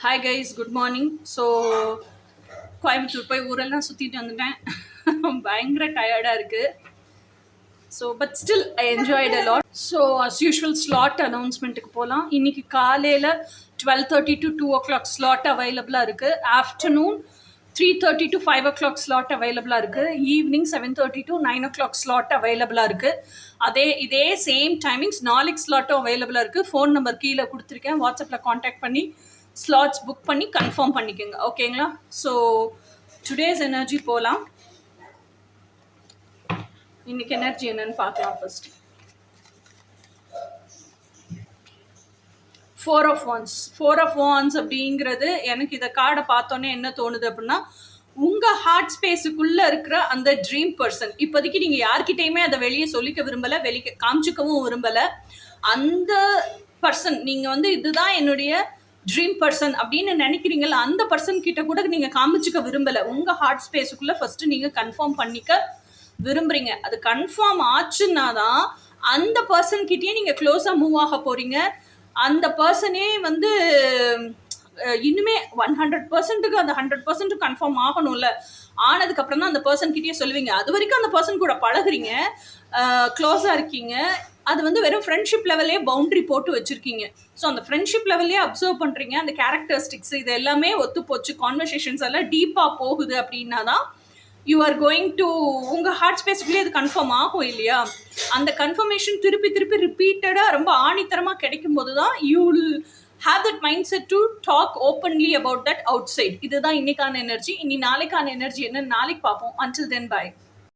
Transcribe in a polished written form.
Hi guys, good morning. So Coimbatore போய் ஊரெல்லாம் சுற்றிட்டு வந்துட்டேன். பயங்கர டயர்டாக இருக்குது. So but still I enjoyed a lot. So as usual slot அனௌன்ஸ்மெண்ட்டுக்கு போகலாம். இன்றைக்கி காலையில் 12:30 to 2 o'clock ஸ்லாட் அவைலபிளாக இருக்குது. ஆஃப்டர்நூன் 3:30 to 5 o'clock ஸ்லாட் அவைலபிளாக இருக்குது. ஈவினிங் 7:30 to 9 o'clock ஸ்லாட் அவைலபிளாக இருக்குது. இதே சேம் டைமிங்ஸ் நாளைக்கு ஸ்லாட்டும் அவைலபிளாக இருக்குது. ஃபோன் நம்பர் கீழே கொடுத்துருக்கேன். வாட்ஸ்அப்பில் காண்டாக்ட் பண்ணி ஸ்லாட்ஸ் புக் பண்ணி கன்ஃபார்ம் பண்ணிக்கோங்க. ஓகேங்களா? ஸோ டுடேஸ் எனர்ஜி போகலாம். இன்னைக்கு எனர்ஜி என்னன்னு பார்க்கலாம். ஃபர்ஸ்ட் 4 of wands அப்படிங்கிறது எனக்கு இதை கார்டை பார்த்தோன்னே என்ன தோணுது அப்படின்னா, உங்கள் ஹார்ட் ஸ்பேஸுக்குள்ளே இருக்கிற அந்த ட்ரீம் பர்சன், இப்போதைக்கு நீங்கள் யார்கிட்டையுமே அதை வெளியே சொல்லிக்க விரும்பலை, வெளியே காமிச்சிக்கவும் விரும்பலை. அந்த பர்சன் நீங்கள் இதுதான் என்னுடைய ட்ரீம் பர்சன் அப்படின்னு நினைக்கிறீங்களா, அந்த பர்சன் கிட்ட கூட நீங்கள் காமிச்சிக்க விரும்பலை. உங்கள் ஹார்ட் ஸ்பேஸுக்குள்ளே ஃபஸ்ட்டு நீங்கள் கன்ஃபார்ம் பண்ணிக்க விரும்புகிறீங்க. அது கன்ஃபார்ம் ஆச்சுன்னா தான் அந்த பர்சன் கிட்டேயே நீங்கள் க்ளோஸாக மூவ் ஆக போகிறீங்க. அந்த பர்சனே இன்னுமே 100%க்கு அந்த 100% கன்ஃபார்ம் ஆகணும்ல. ஆனதுக்கப்புறம் தான் அந்த பர்சன் கிட்டேயே சொல்லுவீங்க. அது வரைக்கும் அந்த பர்சன் கூட பழகுறீங்க, க்ளோஸாக இருக்கீங்க. அது வெறும் ஃப்ரெண்ட்ஷிப் லெவல்லே பவுண்ட்ரி போட்டு வச்சுருக்கீங்க. ஸோ அந்த ஃப்ரெண்ட்ஷிப் லெவல்லே அப்சர்வ் பண்ணுறீங்க. அந்த கேரக்டரிஸ்டிக்ஸ் இது எல்லாமே ஒத்து போச்சு, கான்வர்சேஷன்ஸ் எல்லாம் டீப்பாக போகுது அப்படின்னா தான் யூ ஆர் கோயிங் டு உங்கள் ஹார்ட் ஸ்பேஸ்க்குள்ளேயே அது கன்ஃபார்ம் ஆகும் இல்லையா? அந்த கன்ஃபர்மேஷன் திருப்பி திருப்பி ரிப்பீட்டடாக ரொம்ப ஆணித்தரமாக கிடைக்கும் போது தான் you will have that mindset to talk openly about that outside. இதுதான் இன்னைக்கான எனர்ஜி. இனி நாளைக்கான எனர்ஜி என்னன்னு நாளைக்கு பார்ப்போம். Until then by.